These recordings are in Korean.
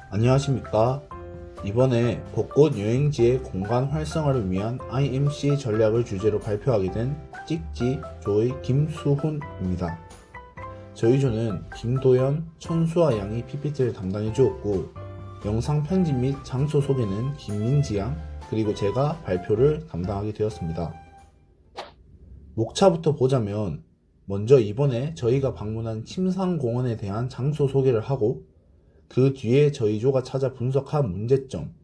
안녕하십니까. 이번에 벚꽃 여행지의 공간 활성화를 위한 IMC 전략을 주제로 발표하게 된 찍지 조의 김수훈입니다. 저희 조는 김도연, 천수아 양이 PPT를 담당해 주었고, 영상 편집 및 장소 소개는 김민지 양, 그리고 제가 발표를 담당하게 되었습니다. 목차부터 보자면, 먼저 이번에 저희가 방문한 침상공원에 대한 장소 소개를 하고, 그 뒤에 저희 조가 찾아 분석한 문제점,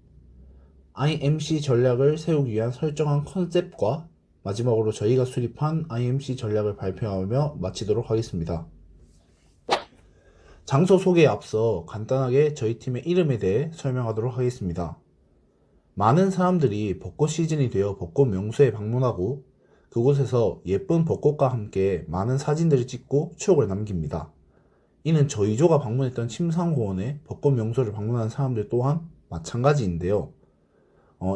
IMC 전략을 세우기 위한 설정한 컨셉과 마지막으로 저희가 수립한 IMC 전략을 발표하며 마치도록 하겠습니다. 장소 소개에 앞서 간단하게 저희 팀의 이름에 대해 설명하도록 하겠습니다. 많은 사람들이 벚꽃 시즌이 되어 벚꽃 명소에 방문하고 그곳에서 예쁜 벚꽃과 함께 많은 사진들을 찍고 추억을 남깁니다. 이는 저희 조가 방문했던 침상공원의 벚꽃 명소를 방문하는 사람들 또한 마찬가지인데요.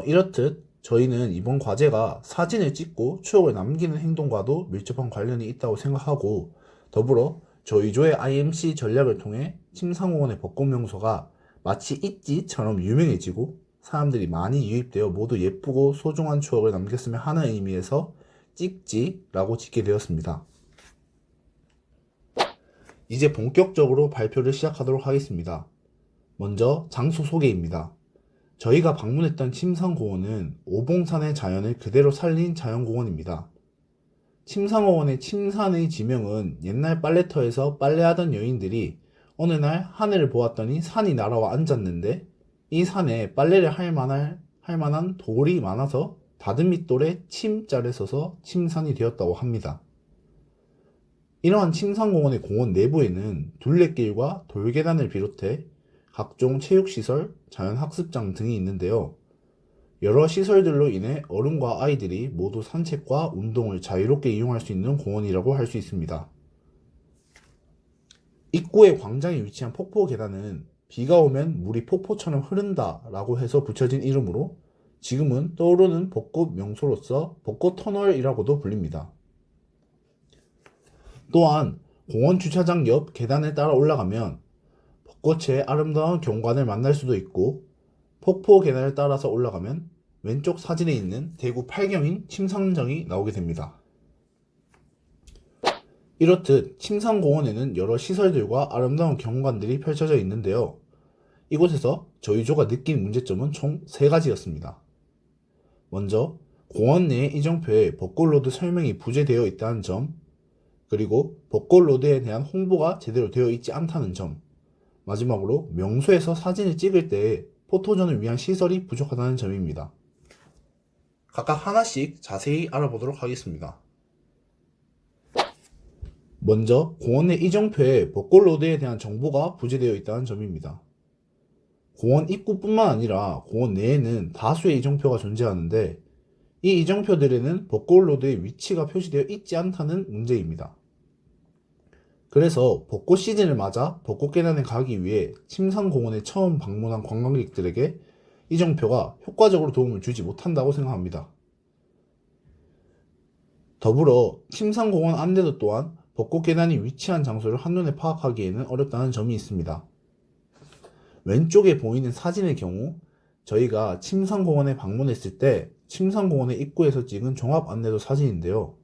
이렇듯 저희는 이번 과제가 사진을 찍고 추억을 남기는 행동과도 밀접한 관련이 있다고 생각하고, 더불어 저희 조의 IMC 전략을 통해 침상공원의 벚꽃 명소가 마치 있지처럼 유명해지고 사람들이 많이 유입되어 모두 예쁘고 소중한 추억을 남겼으면 하는 의미에서 찍지라고 짓게 되었습니다. 이제 본격적으로 발표를 시작하도록 하겠습니다. 먼저 장소 소개입니다. 저희가 방문했던 침상공원은 오봉산의 자연을 그대로 살린 자연공원입니다. 침상공원의 침산의 지명은 옛날 빨래터에서 빨래하던 여인들이 어느 날 하늘을 보았더니 산이 날아와 앉았는데 이 산에 빨래를 할 만한 돌이 많아서 다듬이돌에 침자를 써서 침산이 되었다고 합니다. 이러한 침상공원의 공원 내부에는 둘레길과 돌계단을 비롯해 각종 체육시설, 자연학습장 등이 있는데요. 여러 시설들로 인해 어른과 아이들이 모두 산책과 운동을 자유롭게 이용할 수 있는 공원이라고 할 수 있습니다. 입구의 광장에 위치한 폭포 계단은 비가 오면 물이 폭포처럼 흐른다 라고 해서 붙여진 이름으로 지금은 떠오르는 벚꽃 명소로서 벚꽃 터널이라고도 불립니다. 또한 공원 주차장 옆 계단을 따라 올라가면 벚꽃의 아름다운 경관을 만날 수도 있고, 폭포 계단을 따라서 올라가면 왼쪽 사진에 있는 대구 팔경인 침상정이 나오게 됩니다. 이렇듯 침상공원에는 여러 시설들과 아름다운 경관들이 펼쳐져 있는데요. 이곳에서 저희 조가 느낀 문제점은 총 3가지였습니다. 먼저 공원 내 이정표에 벚꽃로드 설명이 부재되어 있다는 점, 그리고 벚꽃로드에 대한 홍보가 제대로 되어 있지 않다는 점, 마지막으로 명소에서 사진을 찍을 때 포토존을 위한 시설이 부족하다는 점입니다. 각각 하나씩 자세히 알아보도록 하겠습니다. 먼저 공원 내 이정표에 벚꽃로드에 대한 정보가 부재되어 있다는 점입니다. 공원 입구뿐만 아니라 공원 내에는 다수의 이정표가 존재하는데 이 이정표들에는 벚꽃로드의 위치가 표시되어 있지 않다는 문제입니다. 그래서 벚꽃 시즌을 맞아 벚꽃 계단에 가기 위해 침상공원에 처음 방문한 관광객들에게 이정표가 효과적으로 도움을 주지 못한다고 생각합니다. 더불어 침상공원 안내도 또한 벚꽃 계단이 위치한 장소를 한눈에 파악하기에는 어렵다는 점이 있습니다. 왼쪽에 보이는 사진의 경우 저희가 침상공원에 방문했을 때 침상공원의 입구에서 찍은 종합 안내도 사진인데요.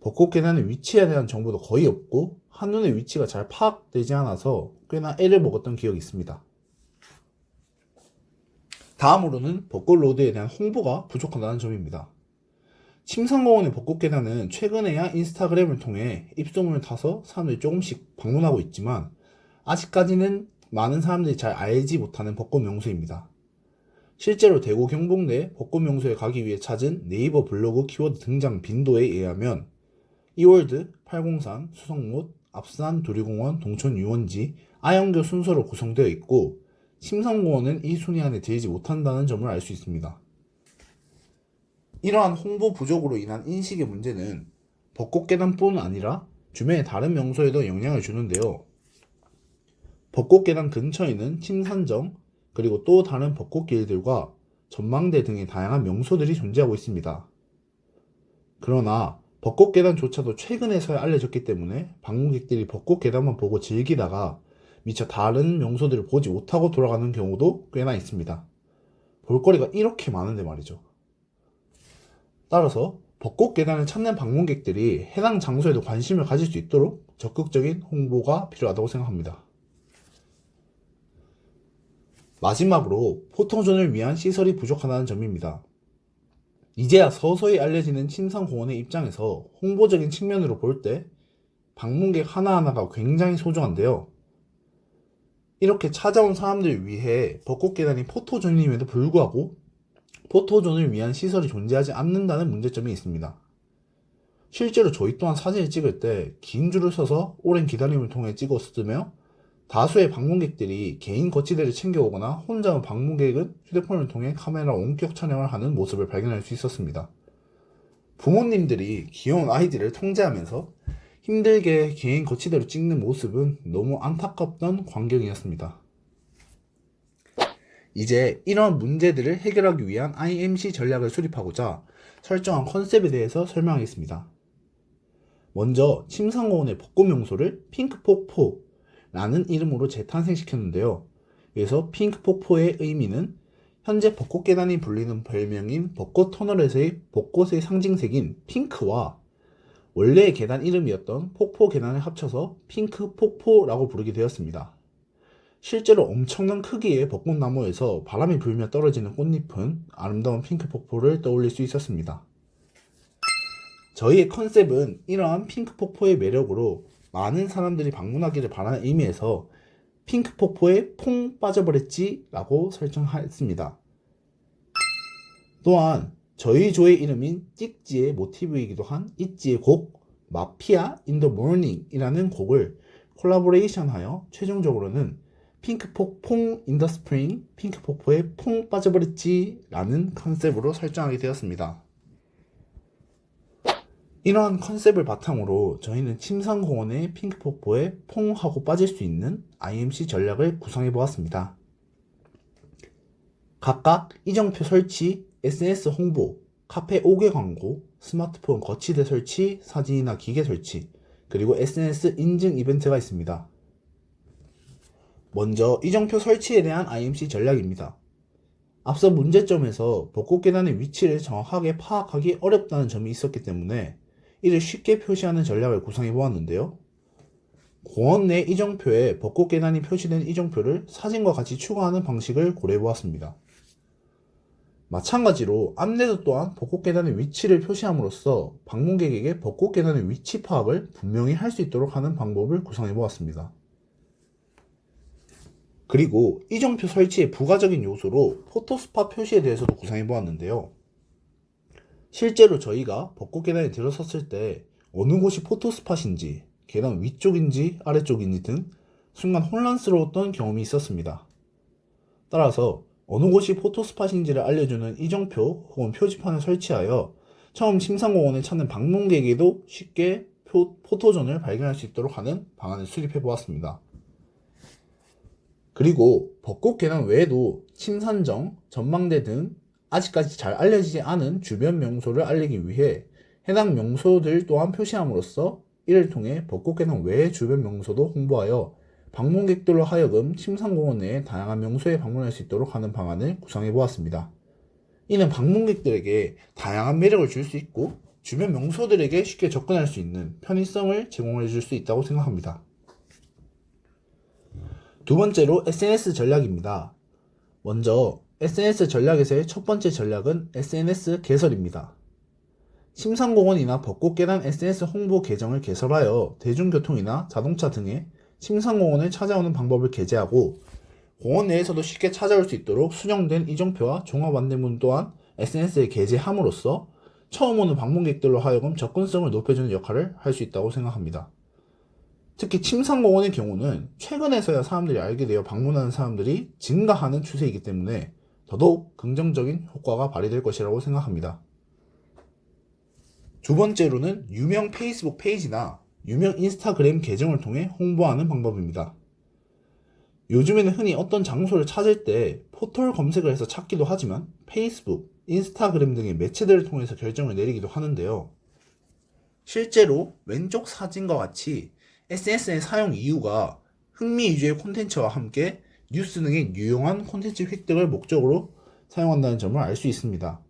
벚꽃 계단의 위치에 대한 정보도 거의 없고 한눈에 위치가 잘 파악되지 않아서 꽤나 애를 먹었던 기억이 있습니다. 다음으로는 벚꽃로드에 대한 홍보가 부족하다는 점입니다. 침상공원의 벚꽃 계단은 최근에야 인스타그램을 통해 입소문을 타서 사람들이 조금씩 방문하고 있지만 아직까지는 많은 사람들이 잘 알지 못하는 벚꽃 명소입니다. 실제로 대구 경북 내 벚꽃 명소에 가기 위해 찾은 네이버 블로그 키워드 등장 빈도에 의하면 이월드, 팔공산, 수성못, 압산, 두리공원, 동천 유원지, 아영교 순서로 구성되어 있고 침상공원은 이 순위 안에 들지 못한다는 점을 알 수 있습니다. 이러한 홍보 부족으로 인한 인식의 문제는 벚꽃 계단뿐 아니라 주변의 다른 명소에도 영향을 주는데요. 벚꽃 계단 근처에는 침산정, 그리고 또 다른 벚꽃길들과 전망대 등의 다양한 명소들이 존재하고 있습니다. 그러나 벚꽃 계단조차도 최근에서야 알려졌기 때문에 방문객들이 벚꽃 계단만 보고 즐기다가 미처 다른 명소들을 보지 못하고 돌아가는 경우도 꽤나 있습니다. 볼거리가 이렇게 많은데 말이죠. 따라서 벚꽃 계단을 찾는 방문객들이 해당 장소에도 관심을 가질 수 있도록 적극적인 홍보가 필요하다고 생각합니다. 마지막으로 포토존을 위한 시설이 부족하다는 점입니다. 이제야 서서히 알려지는 침상공원의 입장에서 홍보적인 측면으로 볼 때 방문객 하나하나가 굉장히 소중한데요. 이렇게 찾아온 사람들을 위해 벚꽃 계단이 포토존임에도 불구하고 포토존을 위한 시설이 존재하지 않는다는 문제점이 있습니다. 실제로 저희 또한 사진을 찍을 때 긴 줄을 서서 오랜 기다림을 통해 찍었으며 다수의 방문객들이 개인 거치대를 챙겨오거나 혼자 온 방문객은 휴대폰을 통해 카메라 원격 촬영을 하는 모습을 발견할 수 있었습니다. 부모님들이 귀여운 아이들을 통제하면서 힘들게 개인 거치대로 찍는 모습은 너무 안타깝던 광경이었습니다. 이제 이러한 문제들을 해결하기 위한 IMC 전략을 수립하고자 설정한 컨셉에 대해서 설명하겠습니다. 먼저 침상공원의 벚꽃 명소를 핑크폭포라는 이름으로 재탄생시켰는데요. 그래서 핑크폭포의 의미는 현재 벚꽃 계단이 불리는 별명인 벚꽃 터널에서의 벚꽃의 상징색인 핑크와 원래의 계단 이름이었던 폭포 계단을 합쳐서 핑크폭포라고 부르게 되었습니다. 실제로 엄청난 크기의 벚꽃나무에서 바람이 불며 떨어지는 꽃잎은 아름다운 핑크폭포를 떠올릴 수 있었습니다. 저희의 컨셉은 이러한 핑크폭포의 매력으로 많은 사람들이 방문하기를 바라는 의미에서 핑크폭포에 퐁 빠져버렸지 라고 설정했습니다. 또한 저희 조의 이름인 찍지의 모티브이기도 한 있지의 곡 마피아 인 더 모닝 이라는 곡을 콜라보레이션하여 최종적으로는 핑크폭 퐁 인 더 스프링 핑크폭포에 퐁 빠져버렸지 라는 컨셉으로 설정하게 되었습니다. 이러한 컨셉을 바탕으로 저희는 침상공원의 핑크폭포에 퐁 하고 빠질 수 있는 IMC 전략을 구성해 보았습니다. 각각 이정표 설치, SNS 홍보, 카페 5개 광고, 스마트폰 거치대 설치, 사진이나 기계 설치, 그리고 SNS 인증 이벤트가 있습니다. 먼저 이정표 설치에 대한 IMC 전략입니다. 앞서 문제점에서 벚꽃 계단의 위치를 정확하게 파악하기 어렵다는 점이 있었기 때문에 이를 쉽게 표시하는 전략을 구성해 보았는데요. 공원 내 이정표에 벚꽃 계단이 표시된 이정표를 사진과 같이 추가하는 방식을 고려해 보았습니다. 마찬가지로 안내도 또한 벚꽃 계단의 위치를 표시함으로써 방문객에게 벚꽃 계단의 위치 파악을 분명히 할 수 있도록 하는 방법을 구성해 보았습니다. 그리고 이정표 설치의 부가적인 요소로 포토스팟 표시에 대해서도 구성해 보았는데요. 실제로 저희가 벚꽃 계단에 들어섰을 때 어느 곳이 포토스팟인지, 계단 위쪽인지 아래쪽인지 등 순간 혼란스러웠던 경험이 있었습니다. 따라서 어느 곳이 포토스팟인지를 알려주는 이정표 혹은 표지판을 설치하여 처음 침상공원을 찾는 방문객에게도 쉽게 포토존을 발견할 수 있도록 하는 방안을 수립해 보았습니다. 그리고 벚꽃 계단 외에도 침산정, 전망대 등 아직까지 잘 알려지지 않은 주변 명소를 알리기 위해 해당 명소들 또한 표시함으로써 이를 통해 벚꽃 계단 외의 주변 명소도 홍보하여 방문객들로 하여금 침상공원 내에 다양한 명소에 방문할 수 있도록 하는 방안을 구성해 보았습니다. 이는 방문객들에게 다양한 매력을 줄 수 있고 주변 명소들에게 쉽게 접근할 수 있는 편의성을 제공해 줄 수 있다고 생각합니다. 두 번째로 SNS 전략입니다. 먼저 SNS 전략에서의 첫 번째 전략은 SNS 개설입니다. 침상공원이나 벚꽃 계단 SNS 홍보 계정을 개설하여 대중교통이나 자동차 등의 침상공원을 찾아오는 방법을 게재하고 공원 내에서도 쉽게 찾아올 수 있도록 수정된 이정표와 종합 안내문 또한 SNS에 게재함으로써 처음 오는 방문객들로 하여금 접근성을 높여주는 역할을 할 수 있다고 생각합니다. 특히 침상공원의 경우는 최근에서야 사람들이 알게 되어 방문하는 사람들이 증가하는 추세이기 때문에 더더욱 긍정적인 효과가 발휘될 것이라고 생각합니다. 두 번째로는 유명 페이스북 페이지나 유명 인스타그램 계정을 통해 홍보하는 방법입니다. 요즘에는 흔히 어떤 장소를 찾을 때 포털 검색을 해서 찾기도 하지만 페이스북, 인스타그램 등의 매체들을 통해서 결정을 내리기도 하는데요. 실제로 왼쪽 사진과 같이 SNS의 사용 이유가 흥미 위주의 콘텐츠와 함께 뉴스 등의 유용한 콘텐츠 획득을 목적으로 사용한다는 점을 알 수 있습니다.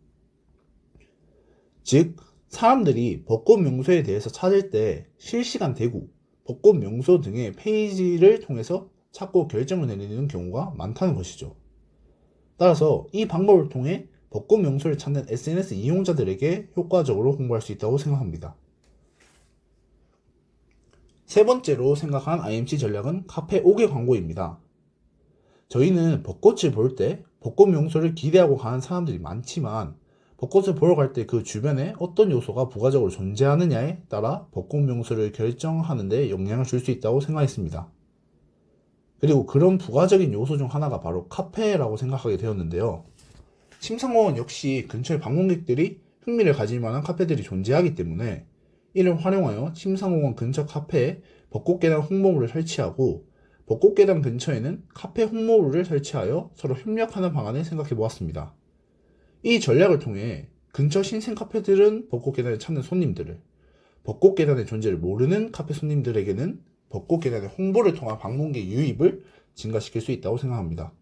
즉, 사람들이 벚꽃 명소에 대해서 찾을 때 실시간 대구, 벚꽃 명소 등의 페이지를 통해서 찾고 결정을 내리는 경우가 많다는 것이죠. 따라서 이 방법을 통해 벚꽃 명소를 찾는 SNS 이용자들에게 효과적으로 홍보할 수 있다고 생각합니다. 세 번째로 생각한 IMC 전략은 카페 5개 광고입니다. 저희는 벚꽃을 볼 때 벚꽃 명소를 기대하고 가는 사람들이 많지만 벚꽃을 보러 갈 때 그 주변에 어떤 요소가 부가적으로 존재하느냐에 따라 벚꽃 명소를 결정하는 데 영향을 줄 수 있다고 생각했습니다. 그리고 그런 부가적인 요소 중 하나가 바로 카페라고 생각하게 되었는데요. 침상공원 역시 근처에 방문객들이 흥미를 가질 만한 카페들이 존재하기 때문에 이를 활용하여 침상공원 근처 카페에 벚꽃계단 홍보물을 설치하고 벚꽃계단 근처에는 카페 홍보물을 설치하여 서로 협력하는 방안을 생각해 보았습니다. 이 전략을 통해 근처 신생 카페들은 벚꽃계단을 찾는 손님들을, 벚꽃계단의 존재를 모르는 카페 손님들에게는 벚꽃계단의 홍보를 통한 방문객 유입을 증가시킬 수 있다고 생각합니다.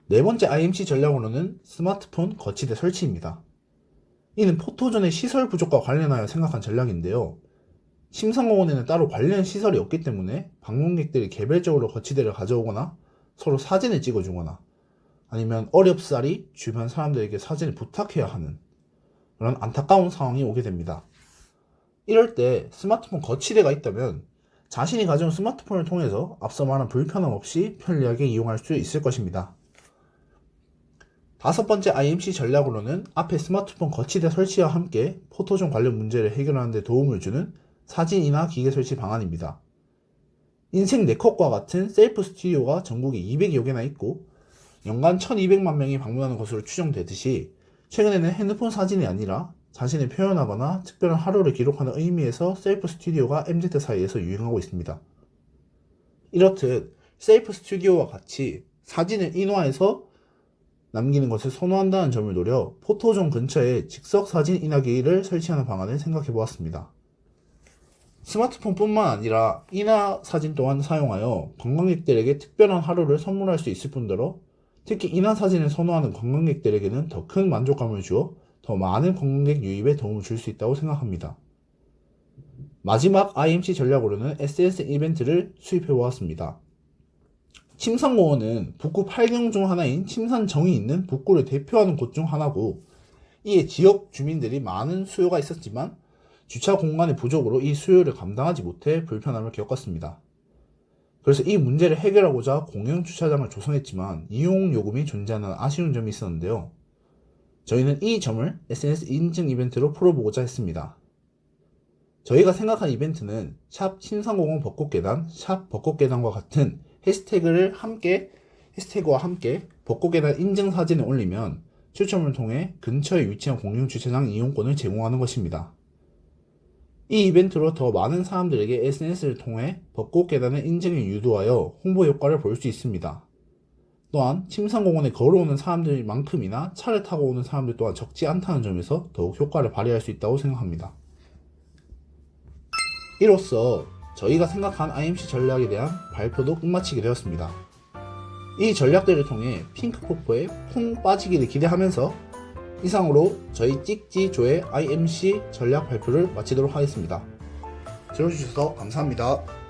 네 번째 IMC 전략으로는 스마트폰 거치대 설치입니다. 이는 포토존의 시설 부족과 관련하여 생각한 전략인데요. 침상공원에는 따로 관련 시설이 없기 때문에 방문객들이 개별적으로 거치대를 가져오거나 서로 사진을 찍어주거나 아니면 어렵사리 주변 사람들에게 사진을 부탁해야 하는 그런 안타까운 상황이 오게 됩니다. 이럴 때 스마트폰 거치대가 있다면 자신이 가져온 스마트폰을 통해서 앞서 말한 불편함 없이 편리하게 이용할 수 있을 것입니다. 다섯 번째 IMC 전략으로는 앞에 스마트폰 거치대 설치와 함께 포토존 관련 문제를 해결하는 데 도움을 주는 사진이나 기계 설치 방안입니다. 인생 4컷과 같은 셀프 스튜디오가 전국에 200여 개나 있고 연간 1200만 명이 방문하는 것으로 추정되듯이 최근에는 핸드폰 사진이 아니라 자신을 표현하거나 특별한 하루를 기록하는 의미에서 셀프 스튜디오가 MZ 사이에서 유행하고 있습니다. 이렇듯 셀프 스튜디오와 같이 사진을 인화해서 남기는 것을 선호한다는 점을 노려 포토존 근처에 즉석 사진 인화기를 설치하는 방안을 생각해 보았습니다. 스마트폰뿐만 아니라 인화 사진 또한 사용하여 관광객들에게 특별한 하루를 선물할 수 있을 뿐더러 특히 인화 사진을 선호하는 관광객들에게는 더 큰 만족감을 주어 더 많은 관광객 유입에 도움을 줄 수 있다고 생각합니다. 마지막 IMC 전략으로는 SNS 이벤트를 수입해 보았습니다. 침산공원은 북구 8경 중 하나인 침산정이 있는 북구를 대표하는 곳 중 하나고 이에 지역 주민들이 많은 수요가 있었지만 주차 공간의 부족으로 이 수요를 감당하지 못해 불편함을 겪었습니다. 그래서 이 문제를 해결하고자 공영 주차장을 조성했지만 이용 요금이 존재하는 아쉬운 점이 있었는데요. 저희는 이 점을 SNS 인증 이벤트로 풀어보고자 했습니다. 저희가 생각한 이벤트는 샵 침산공원 벚꽃계단, 샵 벚꽃계단과 같은 해시태그와 함께 벚꽃계단 인증 사진을 올리면 추첨을 통해 근처에 위치한 공영 주차장 이용권을 제공하는 것입니다. 이 이벤트로 더 많은 사람들에게 SNS를 통해 벚꽃계단의 인증을 유도하여 홍보 효과를 볼 수 있습니다. 또한 침산공원에 걸어오는 사람들만큼이나 차를 타고 오는 사람들 또한 적지 않다는 점에서 더욱 효과를 발휘할 수 있다고 생각합니다. 이로써 저희가 생각한 IMC 전략에 대한 발표도 끝마치게 되었습니다. 이 전략들을 통해 핑크포포에 푹 빠지기를 기대하면서 이상으로 저희 찍지조의 IMC 전략 발표를 마치도록 하겠습니다. 들어주셔서 감사합니다.